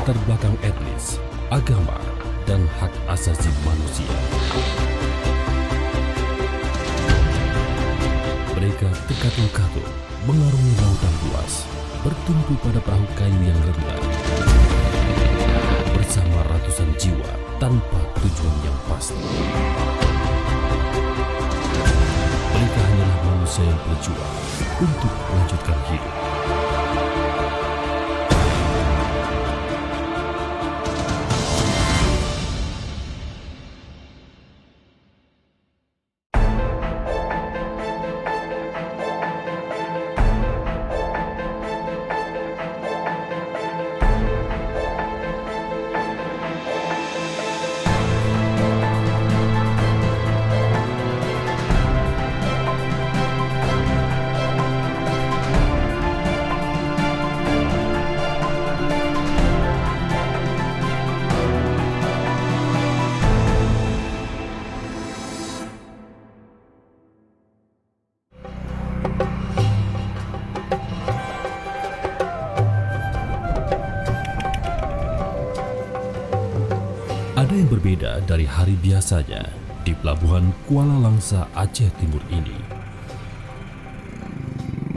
latar belakang etnis, agama, dan hak asasi manusia. Mereka terkatung-katung, mengarungi lautan luas, bertumpu pada perahu kayu yang rendah, bersama ratusan jiwa tanpa tujuan yang pasti. Mereka hanyalah manusia yang berjuang untuk melanjutkan hidup. Ada yang berbeda dari hari biasanya di pelabuhan Kuala Langsa, Aceh Timur ini.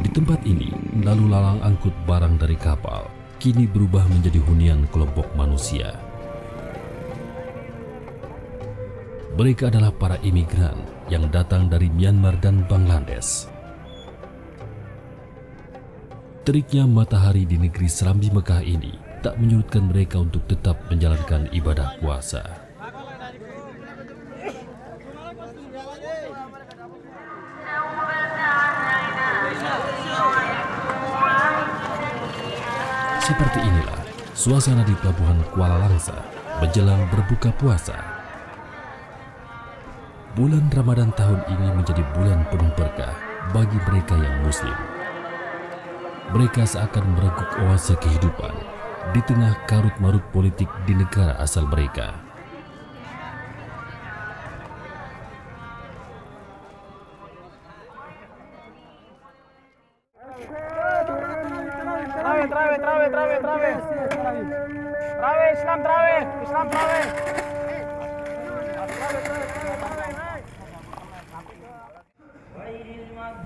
Di tempat ini, lalu lalang angkut barang dari kapal kini berubah menjadi hunian kelompok manusia. Mereka adalah para imigran yang datang dari Myanmar dan Bangladesh. Teriknya matahari di negeri Serambi Mekah ini tak menyurutkan mereka untuk tetap menjalankan ibadah puasa. Seperti inilah suasana di pelabuhan Kuala Langsa menjelang berbuka puasa. Bulan Ramadan tahun ini menjadi bulan penuh berkah bagi mereka yang Muslim. Mereka seakan mereguk oase kehidupan di tengah karut-marut politik di negara asal mereka.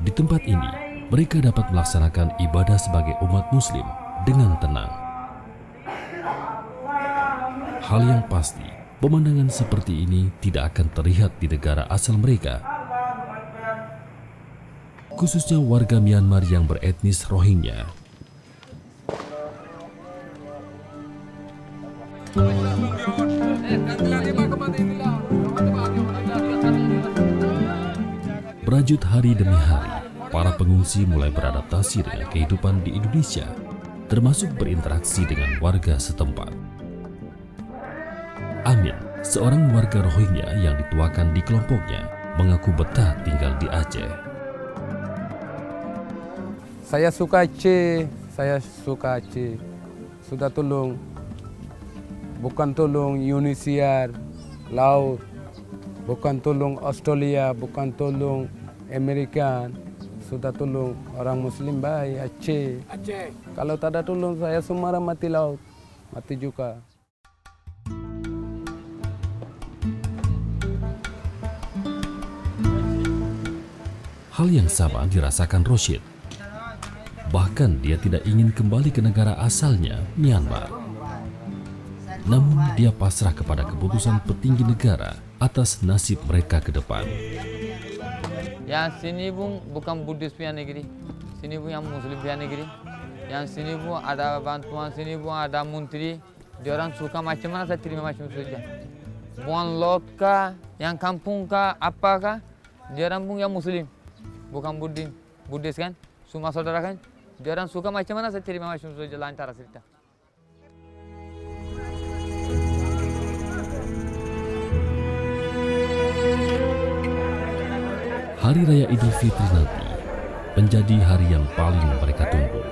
Di tempat ini, mereka dapat melaksanakan ibadah sebagai umat Muslim dengan tenang. Hal yang pasti, pemandangan seperti ini tidak akan terlihat di negara asal mereka. Khususnya warga Myanmar yang beretnis Rohingya. Berlanjut hari demi hari, para pengungsi mulai beradaptasi dengan kehidupan di Indonesia, termasuk berinteraksi dengan warga setempat. Amin, seorang warga Rohingya yang dituakan di kelompoknya, mengaku betah tinggal di Aceh. Saya suka Aceh. Sudah tolong, bukan tolong Indonesia, laut, bukan tolong Australia, bukan tolong Amerika, sudah tolong orang Muslim baik Aceh. Kalau tak ada tolong saya semua mati laut, mati juga. Hal yang sama dirasakan Roshid. Bahkan dia tidak ingin kembali ke negara asalnya, Myanmar. Namun dia pasrah kepada keputusan petinggi negara atas nasib mereka ke depan. Yang sini pun bukan Buddhis punya negeri, sini pun yang Muslim punya negeri. Yang sini pun ada bantuan, sini pun ada menteri. Dia orang suka macam mana saya terima macam saja. Bukan loka, yang kampung kah, apakah, dia orang pun yang Muslim. Bukan Buddhis kan, semua saudara kan. Dia orang suka macam mana saya terima macam saja, lancar cerita. Hari Raya Idul Fitri nanti menjadi hari yang paling mereka tunggu.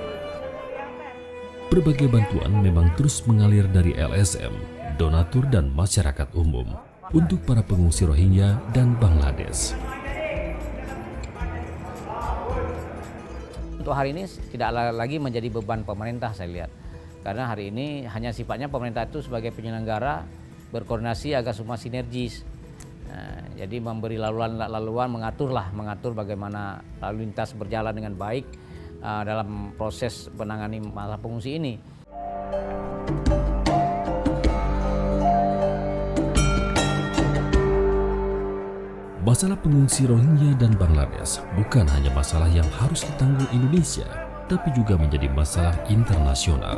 Berbagai bantuan memang terus mengalir dari LSM, donatur dan masyarakat umum untuk para pengungsi Rohingya dan Bangladesh. Untuk hari ini tidak lagi menjadi beban pemerintah saya lihat. Karena hari ini hanya sifatnya pemerintah itu sebagai penyelenggara berkoordinasi agar semua sinergis. Nah, jadi memberi laluan, mengatur bagaimana lalu lintas berjalan dengan baik dalam proses menangani masalah pengungsi ini. Masalah pengungsi Rohingya dan Bangladesh bukan hanya masalah yang harus ditanggung Indonesia, tapi juga menjadi masalah internasional.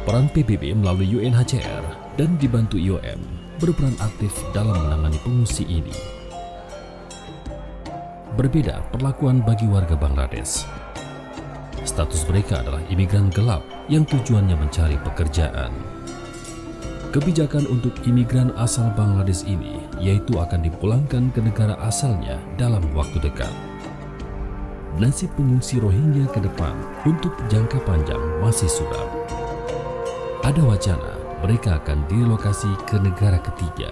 Peran PBB melalui UNHCR dan dibantu IOM berperan aktif dalam menangani pengungsi ini. Berbeda perlakuan bagi warga Bangladesh. Status mereka adalah imigran gelap yang tujuannya mencari pekerjaan. Kebijakan untuk imigran asal Bangladesh ini yaitu akan dipulangkan ke negara asalnya dalam waktu dekat. Nasib pengungsi Rohingya ke depan untuk jangka panjang masih suram. Ada wacana mereka akan direlokasi ke negara ketiga.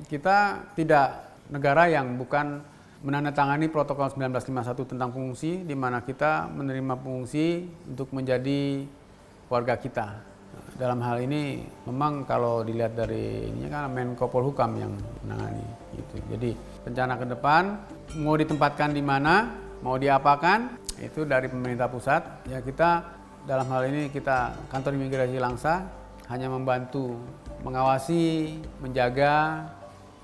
Kita tidak negara yang bukan menandatangani protokol 1951 tentang pengungsi, di mana kita menerima pengungsi untuk menjadi warga kita. Dalam hal ini memang kalau dilihat dari ini kan Menko Polhukam yang menangani gitu. Jadi rencana ke depan mau ditempatkan di mana, mau diapakan itu dari pemerintah pusat. Ya kita dalam hal ini kita kantor imigrasi Langsa hanya membantu mengawasi, menjaga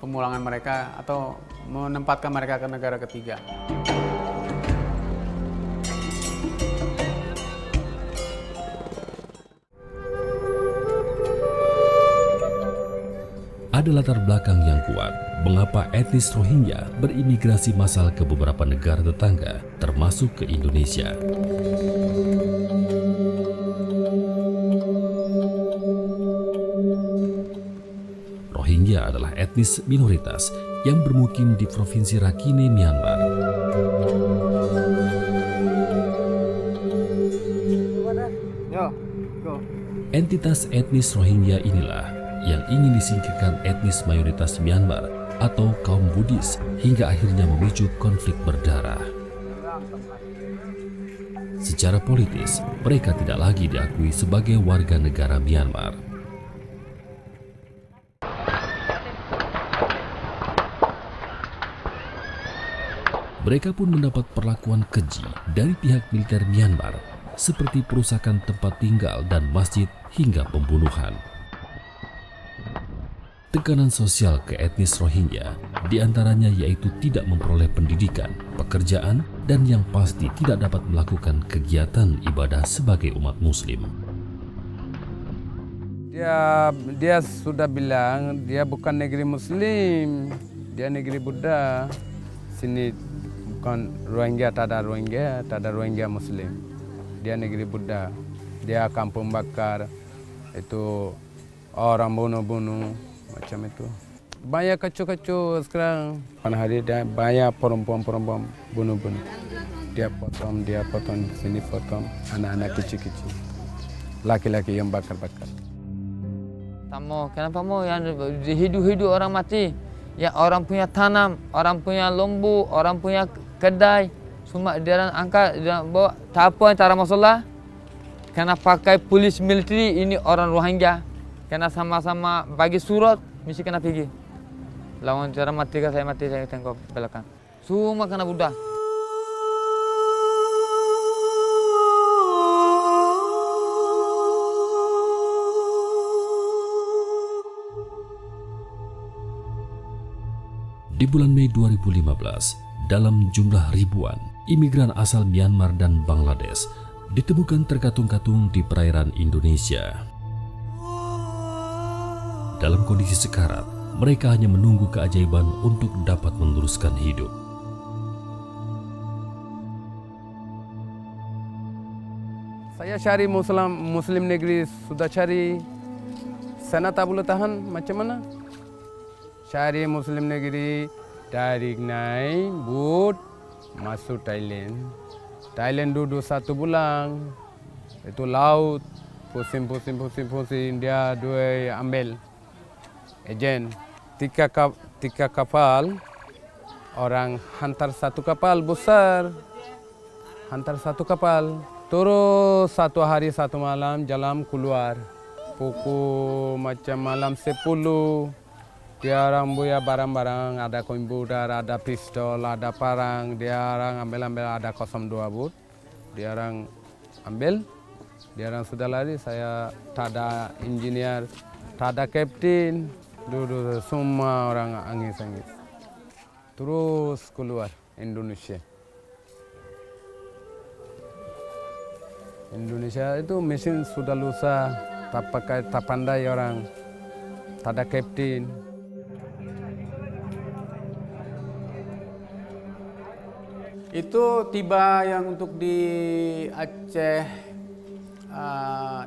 pemulangan mereka atau menempatkan mereka ke negara ketiga. Ada latar belakang yang kuat mengapa etnis Rohingya berimigrasi massal ke beberapa negara tetangga, termasuk ke Indonesia. Rohingya adalah etnis minoritas yang bermukim di Provinsi Rakhine, Myanmar. Entitas etnis Rohingya inilah yang ingin disingkirkan etnis mayoritas Myanmar atau kaum Buddhis hingga akhirnya memicu konflik berdarah. Secara politis, mereka tidak lagi diakui sebagai warga negara Myanmar. Mereka pun mendapat perlakuan keji dari pihak militer Myanmar, seperti perusakan tempat tinggal dan masjid hingga pembunuhan. Tekanan sosial ke etnis Rohingya diantaranya yaitu tidak memperoleh pendidikan, pekerjaan, dan yang pasti tidak dapat melakukan kegiatan ibadah sebagai umat muslim. Dia sudah bilang dia bukan negeri muslim, dia negeri Buddha. Sini bukan Rohingya, tak ada Rohingya muslim. Dia negeri Buddha, dia kampung bakar, itu orang bunuh-bunuh. Macam itu. Banyak kacau-kacau sekarang. Pada hari dia banyak perempuan-perempuan bunuh-bunuh. Dia potong, sini potong anak-anak kecil-kecil. Laki-laki yang bakar-bakar. Kenapa mau yang hidup-hidup orang mati? Ya orang punya tanam, orang punya lembu, orang punya kedai. Semua dia angkat, dia bawa. Tak apa antara masalah. Karena pakai polis militer ini orang Rohingya. Kena sama-sama bagi surat, mesti kena pergi. Lawan cara mati saya tengok belakang. Semua kena Buddha. Di bulan Mei 2015, dalam jumlah ribuan, imigran asal Myanmar dan Bangladesh ditemukan terkatung-katung di perairan Indonesia. Dalam kondisi sekarat, mereka hanya menunggu keajaiban untuk dapat meneruskan hidup. Saya cari Muslim negeri, sudah cari. Sana tak boleh tahan, macam mana? Cari Muslim negeri, tarik naik, boat, masuk Thailand. Thailand duduk 1 bulan, itu laut, pusing, dia dua ambil. Ejen, 3 kapal, orang hantar 1 kapal besar, hantar satu kapal. Terus 1 hari 1 malam jalan keluar. Pukul macam malam 10. Dia orang buya barang-barang, ada komputer, ada pistol, ada parang. Dia orang ambil ada 02 but. Dia orang ambil. Dia orang sudah lari, saya tak ada engineer, tak ada kapten. Dulu semua orang angis-angis. Terus keluar Indonesia. Indonesia itu mesin sudah lusa, tak pandai orang, tak ada kapten. Itu tiba yang untuk di Aceh,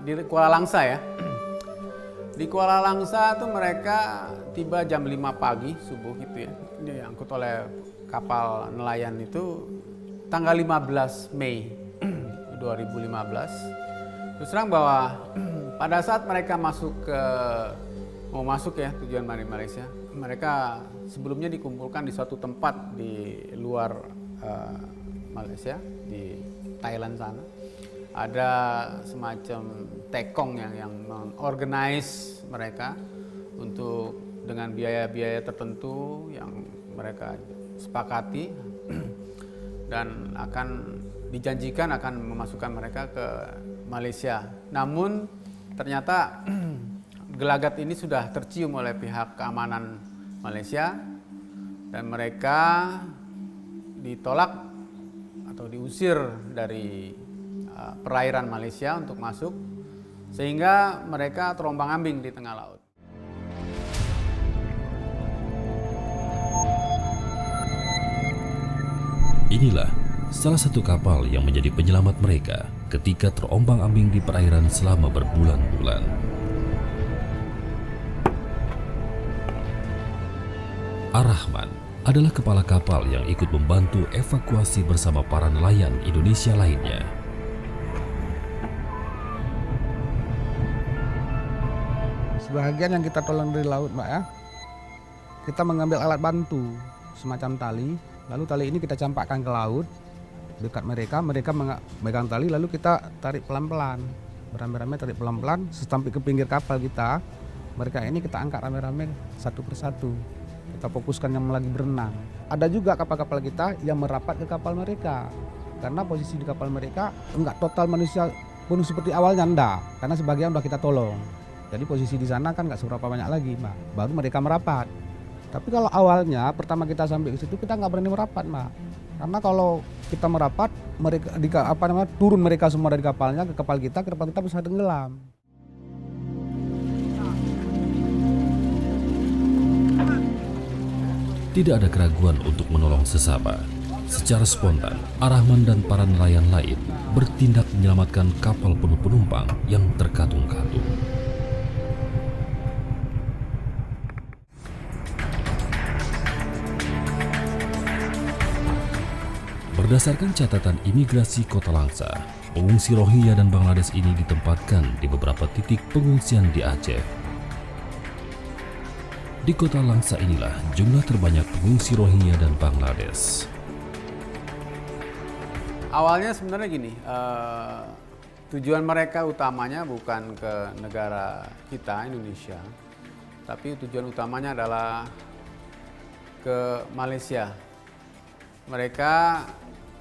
di Kuala Langsa ya. Di Kuala Langsa tuh mereka tiba jam 5 pagi subuh gitu ya. Diangkut oleh kapal nelayan itu tanggal 15 Mei 2015. Terus terang bahwa pada saat mereka mau masuk ya tujuan Malaysia, mereka sebelumnya dikumpulkan di suatu tempat di luar Malaysia, di Thailand sana. Ada semacam tekong yang mengorganize mereka untuk dengan biaya-biaya tertentu yang mereka sepakati dan akan dijanjikan akan memasukkan mereka ke Malaysia. Namun ternyata gelagat ini sudah tercium oleh pihak keamanan Malaysia dan mereka ditolak atau diusir dari perairan Malaysia untuk masuk, sehingga mereka terombang-ambing di tengah laut. Inilah salah satu kapal yang menjadi penyelamat mereka ketika terombang-ambing di perairan selama berbulan-bulan. Ar-Rahman adalah kepala kapal yang ikut membantu evakuasi bersama para nelayan Indonesia lainnya. Sebagian yang kita tolong dari laut, Mbak ya, kita mengambil alat bantu semacam tali, lalu tali ini kita campakkan ke laut dekat mereka megang tali, lalu kita tarik pelan-pelan, beramai-ramai tarik pelan-pelan sampai ke pinggir kapal kita. Mereka ini kita angkat rame-rame satu persatu, kita fokuskan yang lagi berenang. Ada juga kapal-kapal kita yang merapat ke kapal mereka, karena posisi di kapal mereka enggak total manusia penuh seperti awalnya, enggak, karena sebagian udah kita tolong. Jadi posisi di sana kan nggak seberapa banyak lagi, Mbak. Baru mereka merapat. Tapi kalau awalnya pertama kita sampai ke situ kita nggak berani merapat, Mbak. Karena kalau kita merapat, mereka turun mereka semua dari kapalnya ke kapal kita bisa tenggelam. Tidak ada keraguan untuk menolong sesama. Secara spontan, Ar-Rahman dan para nelayan lain bertindak menyelamatkan kapal penuh penumpang yang terkatung-katung. Berdasarkan catatan imigrasi Kota Langsa, pengungsi Rohingya dan Bangladesh ini ditempatkan di beberapa titik pengungsian di Aceh. Di Kota Langsa inilah jumlah terbanyak pengungsi Rohingya dan Bangladesh. Awalnya sebenarnya gini, tujuan mereka utamanya bukan ke negara kita, Indonesia, tapi tujuan utamanya adalah ke Malaysia. Mereka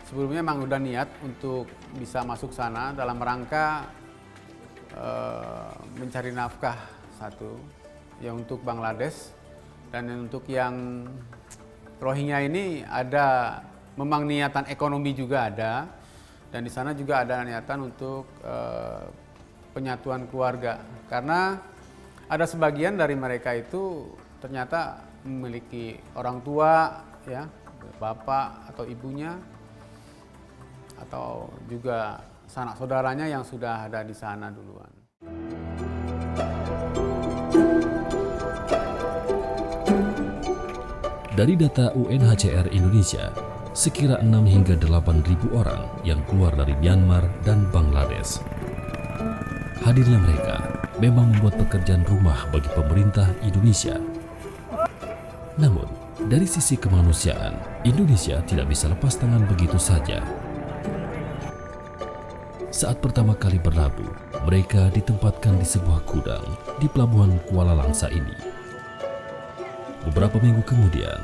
sebelumnya memang udah niat untuk bisa masuk sana dalam rangka mencari nafkah satu, yang untuk Bangladesh, dan untuk yang Rohingya ini ada memang niatan ekonomi juga ada, dan di sana juga ada niatan untuk penyatuan keluarga, karena ada sebagian dari mereka itu ternyata memiliki orang tua, ya, bapak atau ibunya, atau juga sanak saudaranya yang sudah ada di sana duluan. Dari data UNHCR Indonesia, sekira 6 hingga 8.000 orang yang keluar dari Myanmar dan Bangladesh. Hadirnya mereka memang membuat pekerjaan rumah bagi pemerintah Indonesia. Namun, dari sisi kemanusiaan, Indonesia tidak bisa lepas tangan begitu saja. Saat pertama kali berlabuh, mereka ditempatkan di sebuah gudang di pelabuhan Kuala Langsa ini. Beberapa minggu kemudian,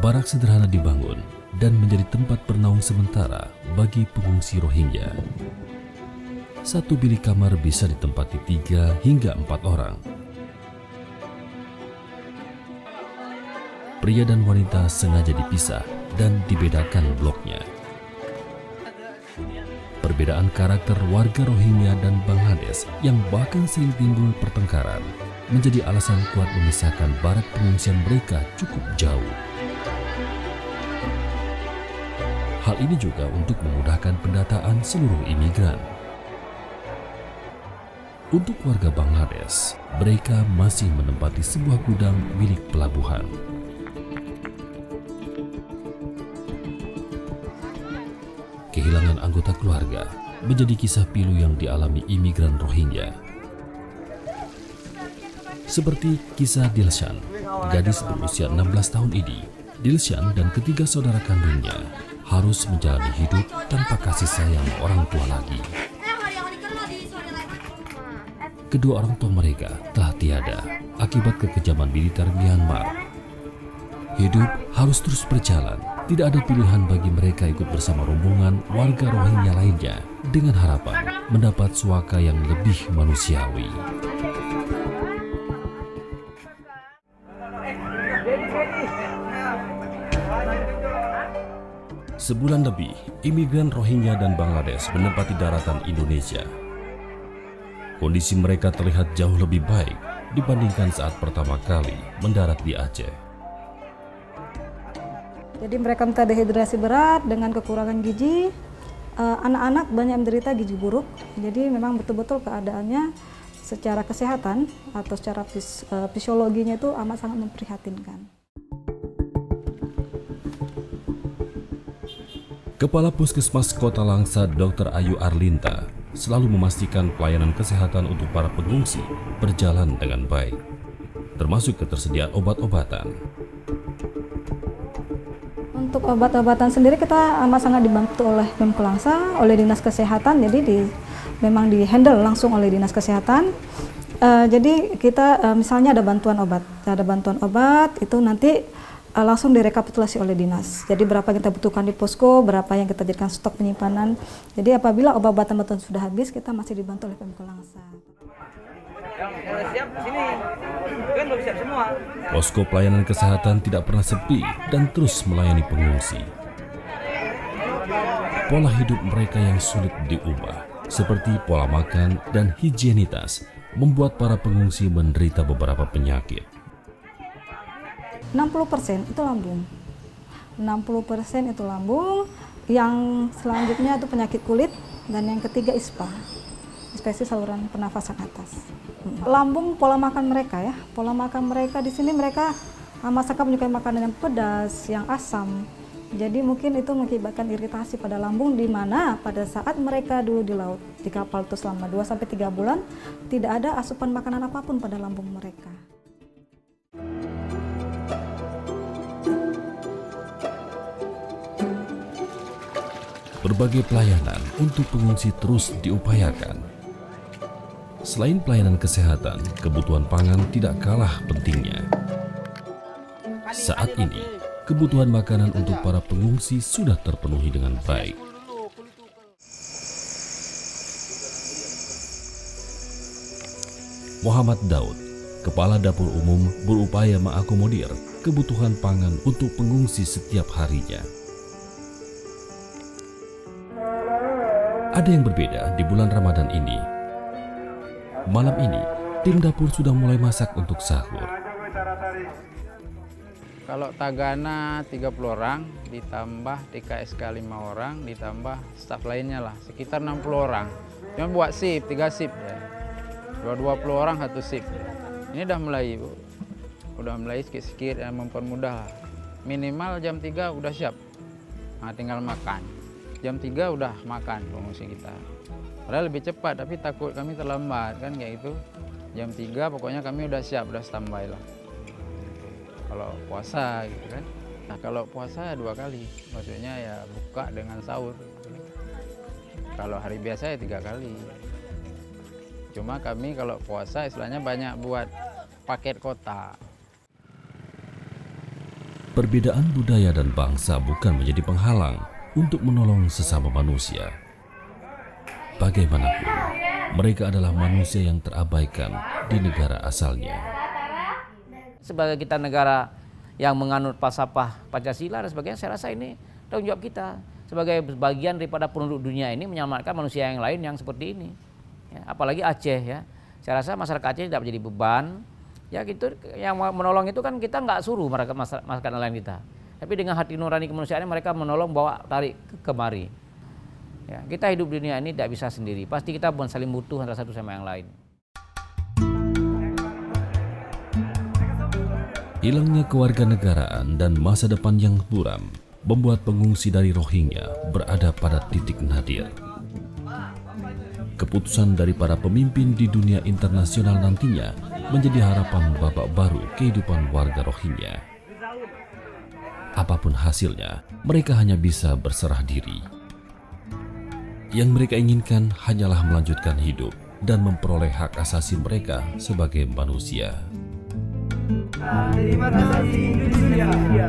barak sederhana dibangun dan menjadi tempat bernaung sementara bagi pengungsi Rohingya. Satu bilik kamar bisa ditempati 3 hingga 4 orang. Pria dan wanita sengaja dipisah dan dibedakan bloknya. Perbedaan karakter warga Rohingya dan Bangladesh yang bahkan sering timbul pertengkaran menjadi alasan kuat memisahkan barak pengungsian mereka cukup jauh. Hal ini juga untuk memudahkan pendataan seluruh imigran. Untuk warga Bangladesh, mereka masih menempati sebuah gudang milik pelabuhan. Kehilangan anggota keluarga menjadi kisah pilu yang dialami imigran Rohingya. Seperti kisah Dilshan, gadis berusia 16 tahun ini. Dilshan dan ketiga saudara kandungnya harus menjalani hidup tanpa kasih sayang orang tua lagi. Kedua orang tua mereka telah tiada akibat kekejaman militer Myanmar. Hidup harus terus berjalan. Tidak ada pilihan bagi mereka ikut bersama rombongan warga Rohingya lainnya dengan harapan mendapat suaka yang lebih manusiawi. Sebulan lebih, imigran Rohingya dan Bangladesh menempati daratan Indonesia. Kondisi mereka terlihat jauh lebih baik dibandingkan saat pertama kali mendarat di Aceh. Jadi mereka minta dehidrasi berat dengan kekurangan gizi, anak-anak banyak menderita gizi buruk. Jadi memang betul-betul keadaannya secara kesehatan atau secara fisiologinya itu amat sangat memprihatinkan. Kepala Puskesmas Kota Langsa Dr. Ayu Arlinta selalu memastikan pelayanan kesehatan untuk para pengungsi berjalan dengan baik, termasuk ketersediaan obat-obatan. Untuk obat-obatan sendiri kita amat sangat dibantu oleh Pemko Langsa, oleh Dinas Kesehatan, jadi memang di-handle langsung oleh Dinas Kesehatan. Jadi kita misalnya ada bantuan obat itu nanti langsung direkapitulasi oleh dinas. Jadi berapa yang kita butuhkan di posko, berapa yang kita jadikan stok penyimpanan. Jadi apabila obat-obatan sudah habis, kita masih dibantu oleh Pemko Langsa. Siap sini, kan belum siap semua. Posko pelayanan kesehatan tidak pernah sepi dan terus melayani pengungsi. Pola hidup mereka yang sulit diubah, seperti pola makan dan higienitas, membuat para pengungsi menderita beberapa penyakit. 60% itu lambung. 60% itu lambung, yang selanjutnya itu penyakit kulit, dan yang ketiga ISPA. Spesies saluran pernafasan atas. Lambung, pola makan mereka ya. Pola makan mereka di sini mereka amat sangat menyukai makanan yang pedas, yang asam. Jadi mungkin itu mengakibatkan iritasi pada lambung, di mana pada saat mereka dulu di laut, di kapal itu selama 2-3 bulan, tidak ada asupan makanan apapun pada lambung mereka. Berbagai pelayanan untuk pengungsi terus diupayakan. Selain pelayanan kesehatan, kebutuhan pangan tidak kalah pentingnya. Saat ini, kebutuhan makanan untuk para pengungsi sudah terpenuhi dengan baik. Muhammad Daud, Kepala Dapur Umum, berupaya mengakomodir kebutuhan pangan untuk pengungsi setiap harinya. Ada yang berbeda di bulan Ramadan ini. Malam ini, tim dapur sudah mulai masak untuk sahur. Kalau Tagana 30 orang, ditambah TKSK 5 orang, ditambah staf lainnya lah, sekitar 60 orang. Cuma buat shift, 3 shift ya. 20 orang 1 shift. Ini udah mulai, Bu. Udah mulai sikit-sikit yang mempermudah. Minimal jam 3 udah siap. Nah, tinggal makan. Jam 3 udah makan pengungsi kita. Padahal lebih cepat, tapi takut kami terlambat kan kayak gitu. Jam 3 pokoknya kami udah siap, udah standby lah. Kalau puasa gitu kan. Nah kalau puasa 2 kali, maksudnya ya buka dengan sahur. Kalau hari biasa ya 3 kali. Cuma kami kalau puasa istilahnya banyak buat paket kota. Perbedaan budaya dan bangsa bukan menjadi penghalang untuk menolong sesama manusia. Bagaimanapun, mereka adalah manusia yang terabaikan di negara asalnya. Sebagai kita negara yang menganut falsafah Pancasila dan sebagainya, saya rasa ini tanggung jawab kita sebagai bagian daripada penduduk dunia ini menyelamatkan manusia yang lain yang seperti ini. Ya, apalagi Aceh ya. Saya rasa masyarakat Aceh tidak menjadi beban. Ya gitu, yang menolong itu kan kita nggak suruh masyarakat nelayan kita. Tapi dengan hati nurani kemanusiaan mereka menolong bawa tarik kemari. Ya, kita hidup di dunia ini tidak bisa sendiri. Pasti kita saling butuh antara satu sama yang lain. Hilangnya kewarganegaraan dan masa depan yang buram membuat pengungsi dari Rohingya berada pada titik nadir. Keputusan dari para pemimpin di dunia internasional nantinya menjadi harapan babak baru kehidupan warga Rohingya. Apapun hasilnya, mereka hanya bisa berserah diri. Yang mereka inginkan hanyalah melanjutkan hidup dan memperoleh hak asasi mereka sebagai manusia. Terima kasih Indonesia.